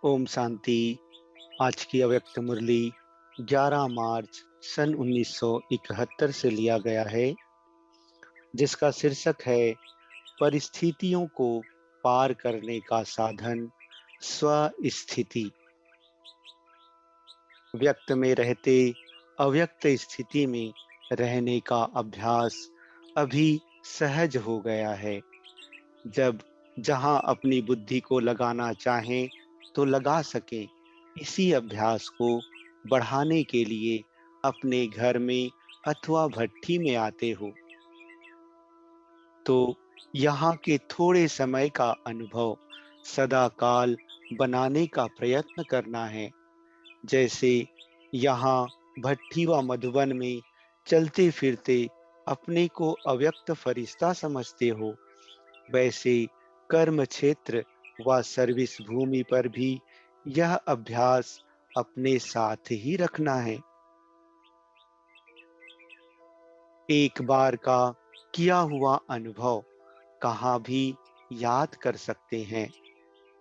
ओम शांति। आज की अव्यक्त मुरली 11 मार्च सन 1971 से लिया गया है, जिसका शीर्षक है परिस्थितियों को पार करने का साधन स्वस्थिति। व्यक्त में रहते अव्यक्त स्थिति में रहने का अभ्यास अभी सहज हो गया है। जब जहां अपनी बुद्धि को लगाना चाहें तो लगा सकें। इसी अभ्यास को बढ़ाने के लिए अपने घर में अथवा भट्ठी में आते हो तो यहाँ के थोड़े समय का अनुभव सदा काल बनाने का प्रयत्न करना है। जैसे यहाँ भट्ठी व मधुबन में चलते फिरते अपने को अव्यक्त फरिश्ता समझते हो, वैसे कर्म क्षेत्र व सर्विस भूमि पर भी यह अभ्यास अपने साथ ही रखना है। एक बार का किया हुआ अनुभव कहाँ भी याद कर सकते हैं,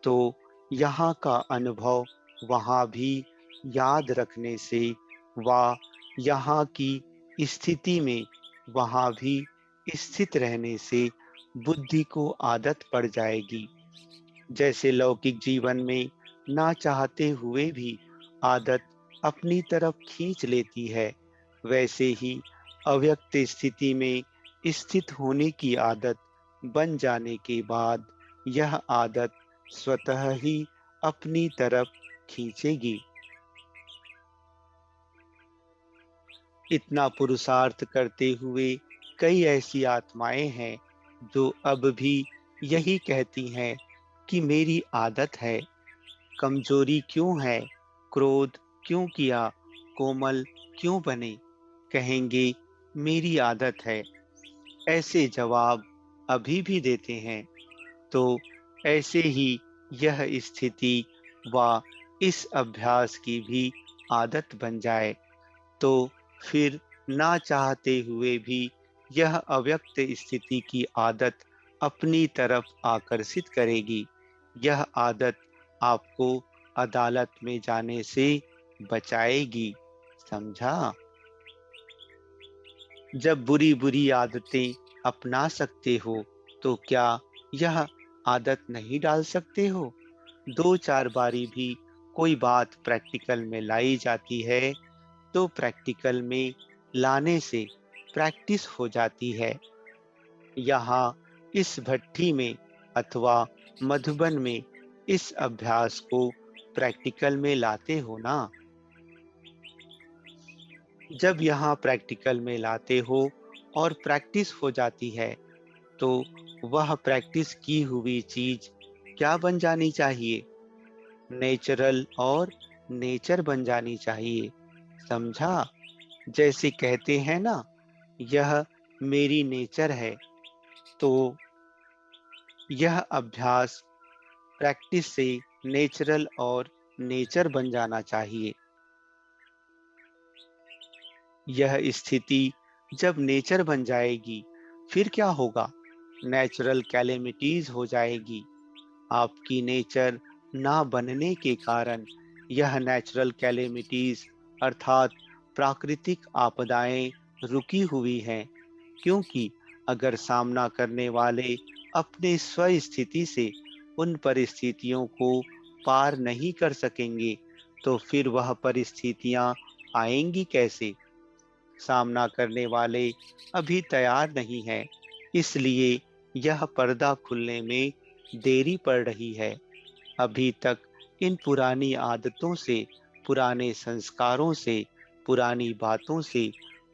तो यहाँ का अनुभव वहाँ भी याद रखने से व यहाँ की स्थिति में वहाँ भी स्थित रहने से बुद्धि को आदत पड़ जाएगी। जैसे लौकिक जीवन में ना चाहते हुए भी आदत अपनी तरफ खींच लेती है, वैसे ही अव्यक्त स्थिति में स्थित होने की आदत बन जाने के बाद यह आदत स्वतः ही अपनी तरफ खींचेगी। इतना पुरुषार्थ करते हुए कई ऐसी आत्माएं हैं जो अब भी यही कहती हैं कि मेरी आदत है। कमजोरी क्यों है, क्रोध क्यों किया, कोमल क्यों बने, कहेंगे मेरी आदत है। ऐसे जवाब अभी भी देते हैं। तो ऐसे ही यह स्थिति व इस अभ्यास की भी आदत बन जाए तो फिर ना चाहते हुए भी यह अव्यक्त स्थिति की आदत अपनी तरफ आकर्षित करेगी। यह आदत आपको अदालत में जाने से बचाएगी। समझा? जब बुरी बुरी आदतें अपना सकते हो तो क्या यह आदत नहीं डाल सकते हो? दो चार बारी भी कोई बात प्रैक्टिकल में लाई जाती है तो प्रैक्टिकल में लाने से प्रैक्टिस हो जाती है। यहाँ इस भट्ठी में अथवा मधुबन में इस अभ्यास को प्रैक्टिकल में लाते हो ना। जब यहाँ प्रैक्टिकल में लाते हो और प्रैक्टिस हो जाती है तो वह प्रैक्टिस की हुई चीज क्या बन जानी चाहिए? नेचुरल और नेचर बन जानी चाहिए। समझा? जैसे कहते हैं ना, यह मेरी नेचर है, तो यह अभ्यास प्रैक्टिस से नेचुरल और नेचर बन जाना चाहिए। यह स्थिति जब नेचर बन जाएगी फिर क्या होगा? नेचुरल कैलेमिटीज हो जाएगी। आपकी नेचर ना बनने के कारण यह नेचुरल कैलेमिटीज अर्थात प्राकृतिक आपदाएं रुकी हुई हैं, क्योंकि अगर सामना करने वाले अपने स्व स्थिति से उन परिस्थितियों को पार नहीं कर सकेंगे तो फिर वह परिस्थितियां आएंगी कैसे? सामना करने वाले अभी तैयार नहीं हैं, इसलिए यह पर्दा खुलने में देरी पड़ रही है। अभी तक इन पुरानी आदतों से, पुराने संस्कारों से, पुरानी बातों से,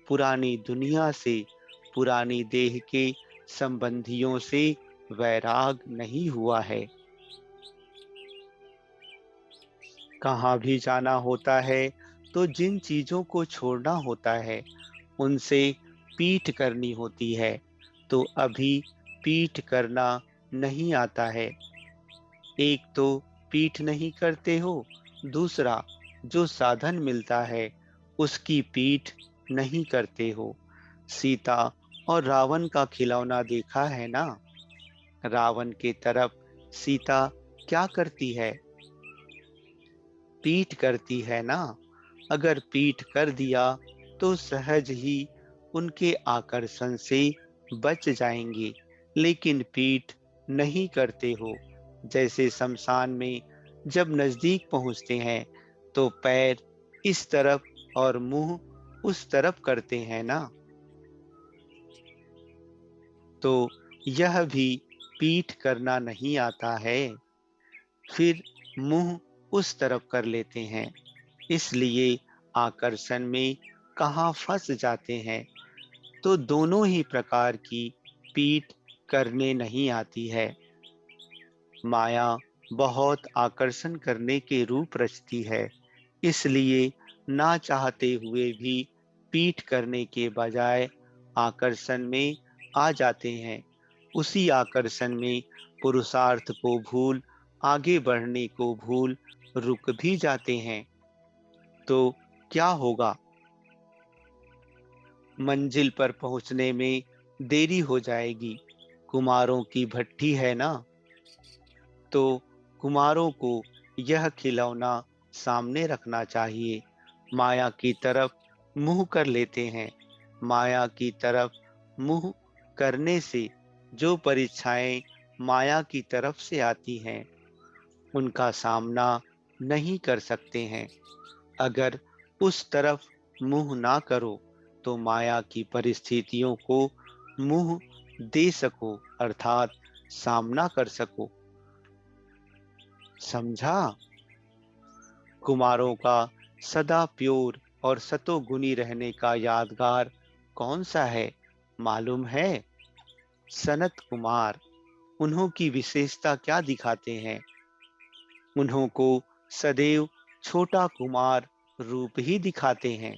पुरानी दुनिया से, पुरानी देह के संबंधियों से वैराग नहीं हुआ है। कहाँ भी जाना होता है तो जिन चीजों को छोड़ना होता है उनसे पीठ करनी होती है, तो अभी पीठ करना नहीं आता है। एक तो पीठ नहीं करते हो, दूसरा जो साधन मिलता है उसकी पीठ नहीं करते हो। सीता और रावण का खिलौना देखा है ना? रावण के तरफ सीता क्या करती है? पीठ करती है ना, अगर पीठ कर दिया तो सहज ही उनके आकर्षण से बच जाएंगे। लेकिन पीठ नहीं करते हो, जैसे शमशान में जब नजदीक पहुंचते हैं तो पैर इस तरफ और मुंह उस तरफ करते हैं ना, तो यह भी पीठ करना नहीं आता है। फिर मुंह उस तरफ कर लेते हैं, इसलिए आकर्षण में कहाँ फंस जाते हैं। तो दोनों ही प्रकार की पीठ करने नहीं आती है। माया बहुत आकर्षण करने के रूप रचती है, इसलिए ना चाहते हुए भी पीठ करने के बजाय आकर्षण में आ जाते हैं। उसी आकर्षण में पुरुषार्थ को भूल, आगे बढ़ने को भूल रुक भी जाते हैं। तो क्या होगा? मंजिल पर पहुंचने में देरी हो जाएगी। कुमारों की भट्ठी है ना, तो कुमारों को यह खिलौना सामने रखना चाहिए। माया की तरफ मुंह कर लेते हैं। माया की तरफ मुंह करने से जो परीक्षाएं माया की तरफ से आती हैं, उनका सामना नहीं कर सकते हैं। अगर उस तरफ मुंह ना करो तो माया की परिस्थितियों को मुंह दे सको, अर्थात सामना कर सको। समझा? कुमारों का सदा प्योर और सतोगुणी रहने का यादगार कौन सा है, मालूम है? सनत कुमार। उन्हों की विशेषता क्या दिखाते हैं? उन्हों को सदैव छोटा कुमार रूप ही दिखाते हैं।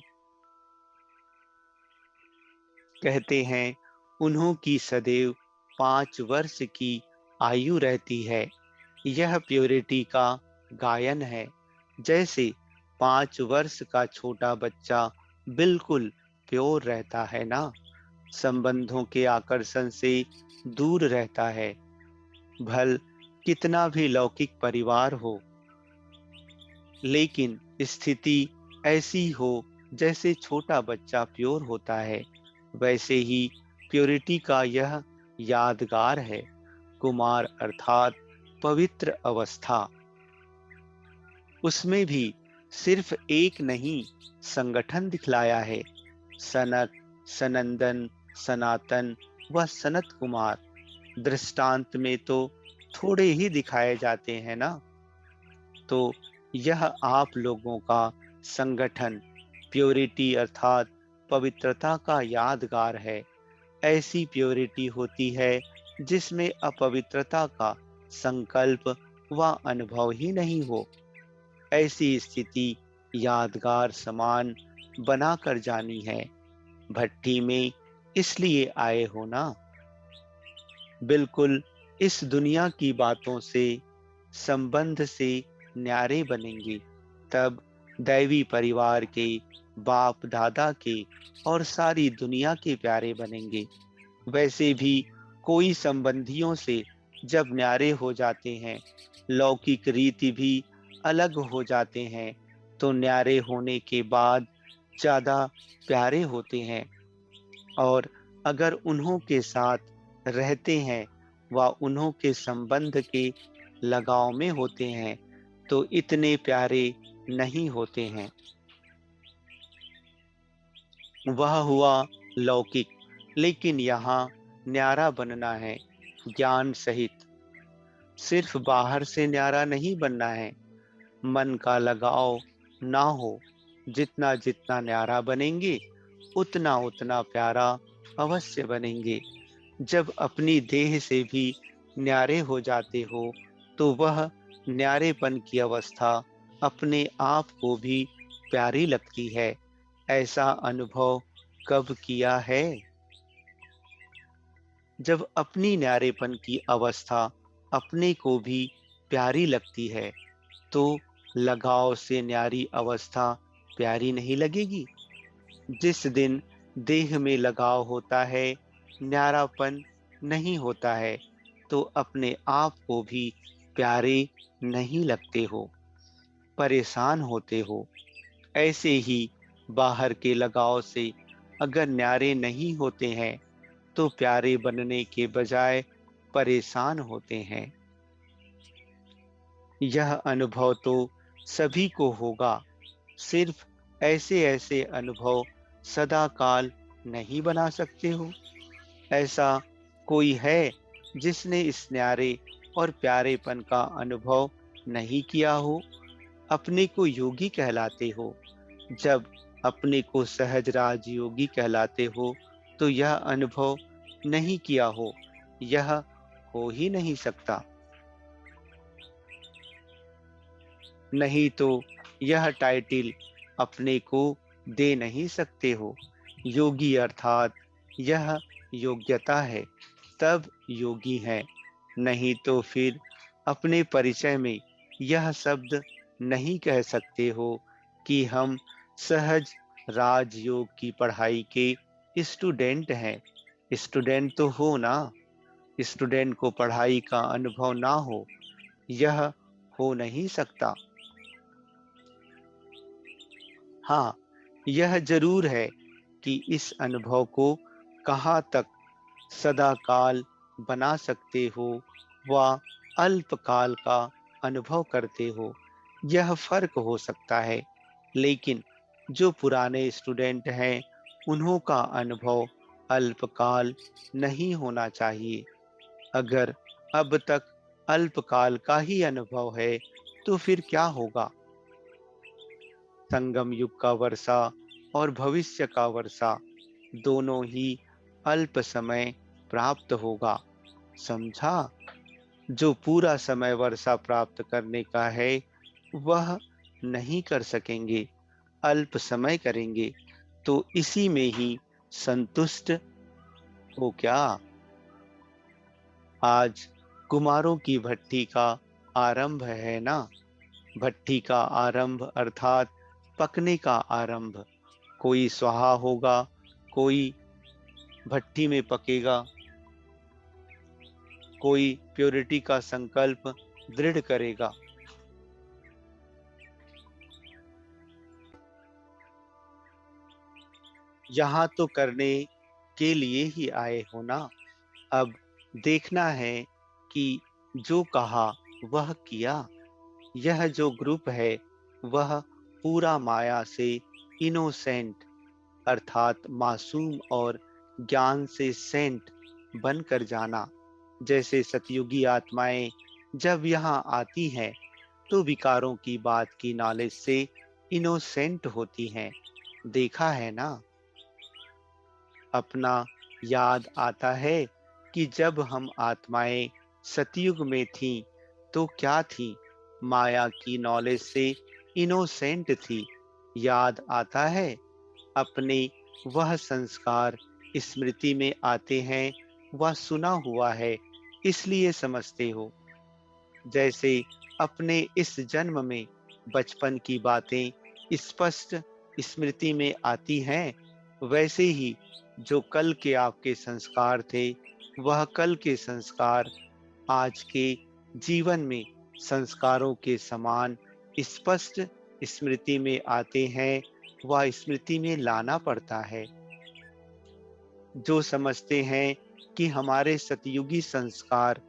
कहते हैं उन्हों की सदैव 5 वर्ष की आयु रहती है। यह प्योरिटी का गायन है। जैसे 5 वर्ष का छोटा बच्चा बिल्कुल प्योर रहता है ना, संबंधों के आकर्षण से दूर रहता है, भल कितना भी लौकिक परिवार हो। लेकिन स्थिति ऐसी हो जैसे छोटा बच्चा प्योर होता है, वैसे ही प्योरिटी का यह यादगार है। कुमार अर्थात पवित्र अवस्था। उसमें भी सिर्फ एक नहीं, संगठन दिखलाया है। सनक, सनंदन, सनातन व सनत कुमार। दृष्टांत में तो थोड़े ही दिखाए जाते हैं ना। तो यह आप लोगों का संगठन प्योरिटी अर्थात पवित्रता का यादगार है। ऐसी प्योरिटी होती है जिसमें अपवित्रता का संकल्प व अनुभव ही नहीं हो। ऐसी स्थिति यादगार समान बनाकर जानी है। भट्टी में इसलिए आए हो ना, बिल्कुल इस दुनिया की बातों से, संबंध से न्यारे बनेंगे। तब दैवी परिवार के, बाप दादा के और सारी दुनिया के प्यारे बनेंगे। वैसे भी कोई संबंधियों से जब न्यारे हो जाते हैं, लौकिक रीति भी अलग हो जाते हैं, तो न्यारे होने के बाद ज्यादा प्यारे होते हैं। और अगर उन्हों के साथ रहते हैं व उन्हों के संबंध के लगाव में होते हैं तो इतने प्यारे नहीं होते हैं। वह हुआ लौकिक, लेकिन यहाँ न्यारा बनना है ज्ञान सहित। सिर्फ बाहर से न्यारा नहीं बनना है, मन का लगाव ना हो। जितना जितना न्यारा बनेंगे उतना उतना प्यारा अवश्य बनेंगे। जब अपनी देह से भी न्यारे हो जाते हो तो वह न्यारेपन की अवस्था अपने आप को भी प्यारी लगती है। ऐसा अनुभव कब किया है? जब अपनी न्यारेपन की अवस्था अपने को भी प्यारी लगती है तो लगाव से न्यारी अवस्था प्यारी नहीं लगेगी। जिस दिन देह में लगाव होता है, न्यारापन नहीं होता है, तो अपने आप को भी प्यारे नहीं लगते हो। परेशान होते हो। ऐसे ही बाहर के लगाव से अगर न्यारे नहीं होते हैं तो प्यारे बनने के बजाय परेशान होते हैं। यह अनुभव तो सभी को होगा, सिर्फ ऐसे ऐसे अनुभव सदा काल नहीं बना सकते हो। ऐसा कोई है जिसने इस न्यारे और प्यारेपन का अनुभव नहीं किया हो? अपने को योगी कहलाते हो। जब अपने को सहज राजयोगी कहलाते हो तो यह अनुभव नहीं किया हो, यह हो ही नहीं सकता। नहीं तो यह टाइटल अपने को दे नहीं सकते हो। योगी अर्थात यह योग्यता है, तब योगी है। नहीं तो फिर अपने परिचय में यह शब्द नहीं कह सकते हो कि हम सहज राजयोग की पढ़ाई के स्टूडेंट हैं। स्टूडेंट तो हो ना। स्टूडेंट को पढ़ाई का अनुभव ना हो, यह हो नहीं सकता। हाँ, यह जरूर है कि इस अनुभव को कहाँ तक सदा काल बना सकते हो व अल्पकाल का अनुभव करते हो, यह फर्क हो सकता है। लेकिन जो पुराने स्टूडेंट हैं, उन्हों का अनुभव अल्पकाल नहीं होना चाहिए। अगर अब तक अल्पकाल का ही अनुभव है, तो फिर क्या होगा? संगम युग का वर्षा और भविष्य का वर्षा दोनों ही अल्प समय प्राप्त होगा। समझा? जो पूरा समय वर्षा प्राप्त करने का है, वह नहीं कर सकेंगे, अल्प समय करेंगे। तो इसी में ही संतुष्ट हो क्या? आज कुमारों की भट्ठी का आरंभ है ना। भट्ठी का आरंभ अर्थात पकने का आरंभ। कोई स्वाहा होगा, कोई भट्ठी में पकेगा, कोई प्योरिटी का संकल्प दृढ़ करेगा। यहाँ तो करने के लिए ही आए हो ना। अब देखना है कि जो कहा वह किया। यह जो ग्रुप है वह पूरा माया से इनोसेंट अर्थात मासूम और ज्ञान से सेंट बनकर जाना। जैसे सतयुगी आत्माएं जब यहाँ आती हैं तो विकारों की बात की नॉलेज से इनोसेंट होती हैं। देखा है ना? अपना याद आता है कि जब हम आत्माएं सतयुग में थीं तो क्या थी? माया की नॉलेज से इनोसेंट थी। याद आता है? अपने वह संस्कार स्मृति में आते हैं, वह सुना हुआ है इसलिए समझते हो। जैसे अपने इस जन्म में बचपन की बातें स्पष्ट स्मृति में आती हैं, वैसे ही जो कल के आपके संस्कार थे, वह कल के संस्कार आज के जीवन में संस्कारों के समान स्पष्ट स्मृति में आते हैं। वह स्मृति में लाना पड़ता है। जो समझते हैं कि हमारे सतयुगी संस्कार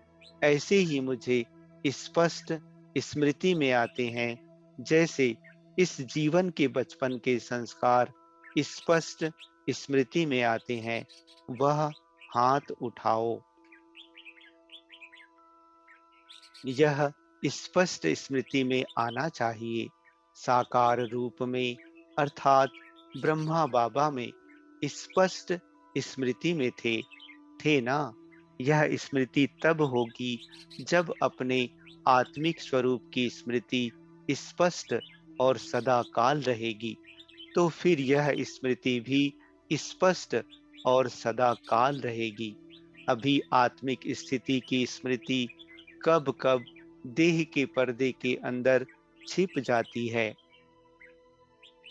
ऐसे ही मुझे स्पष्ट स्मृति में आते हैं, जैसे इस जीवन के बचपन के संस्कार स्पष्ट स्मृति में आते हैं, वह हाथ उठाओ। यह स्पष्ट स्मृति में आना चाहिए। साकार रूप में अर्थात ब्रह्मा बाबा में स्पष्ट स्मृति में थे ना। यह स्मृति तब होगी जब अपने आत्मिक स्वरूप की स्मृति स्पष्ट और सदा काल रहेगी। तो फिर यह स्मृति भी स्पष्ट और सदा काल रहेगी। अभी आत्मिक स्थिति की स्मृति कब कब देह के पर्दे के अंदर छिप जाती है,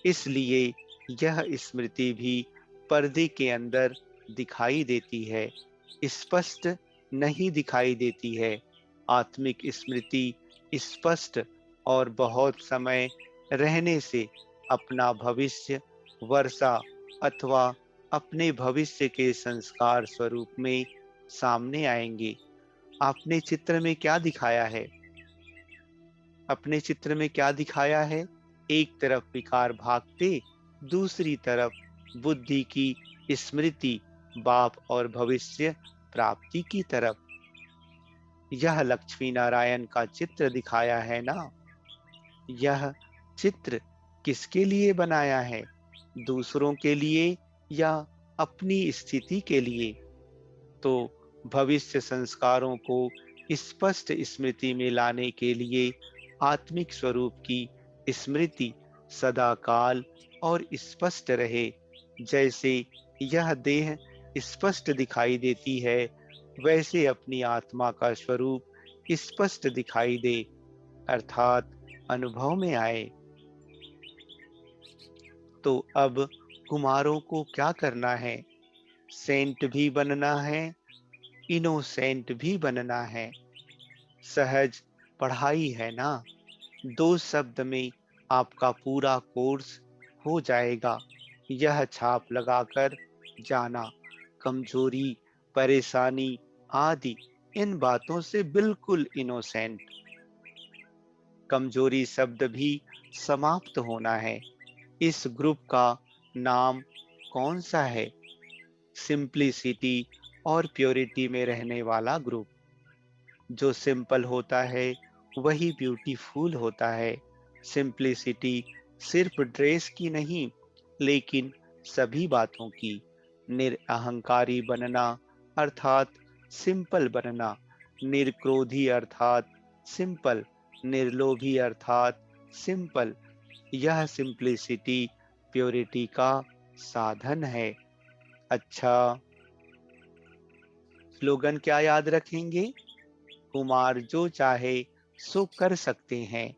इसलिए यह स्मृति भी पर्दे के अंदर दिखाई देती है, स्पष्ट नहीं दिखाई देती है। आत्मिक स्मृति स्पष्ट और बहुत समय रहने से अपना भविष्य वर्षा अथवा अपने भविष्य के संस्कार स्वरूप में सामने आएंगे। आपने चित्र में क्या दिखाया है? अपने चित्र में क्या दिखाया है? एक तरफ विकार भागते, दूसरी तरफ बुद्धि की स्मृति बाप और भविष्य प्राप्ति की तरफ। यह लक्ष्मी नारायण का चित्र दिखाया है ना? यह चित्र किसके लिए बनाया है? दूसरों के लिए या अपनी स्थिति के लिए? तो भविष्य संस्कारों को स्पष्ट स्मृति में लाने के लिए आत्मिक स्वरूप की स्मृति सदा काल और स्पष्ट रहे। जैसे यह देह स्पष्ट दिखाई देती है, वैसे अपनी आत्मा का स्वरूप स्पष्ट दिखाई दे, अर्थात अनुभव में आए। तो अब कुमारों को क्या करना है? सेंट भी बनना है, इनोसेंट भी बनना है। सहज पढ़ाई है ना? 2 शब्द में आपका पूरा कोर्स हो जाएगा। यह छाप लगाकर जाना, कमजोरी, परेशानी आदि इन बातों से बिल्कुल इनोसेंट। कमजोरी शब्द भी समाप्त होना है। इस ग्रुप का नाम कौन सा है? सिंप्लिसिटी और प्योरिटी में रहने वाला ग्रुप। जो सिंपल होता है वही ब्यूटीफुल होता है। सिंप्लिसिटी सिर्फ ड्रेस की नहीं, लेकिन सभी बातों की। निरअहंकारी बनना अर्थात सिंपल बनना, निर्क्रोधी अर्थात सिंपल, निर्लोभी अर्थात सिंपल। यह सिंप्लिसिटी प्योरिटी का साधन है। अच्छा, स्लोगन क्या याद रखेंगे? कुमार जो चाहे सो कर सकते हैं।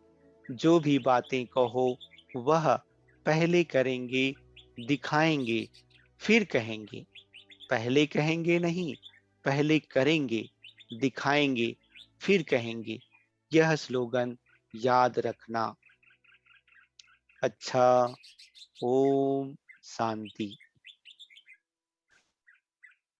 जो भी बातें कहो वह पहले करेंगे, दिखाएंगे, फिर कहेंगे। पहले कहेंगे नहीं, पहले करेंगे, दिखाएंगे, फिर कहेंगे। यह स्लोगन याद रखना। अच्छा, ओम शांति।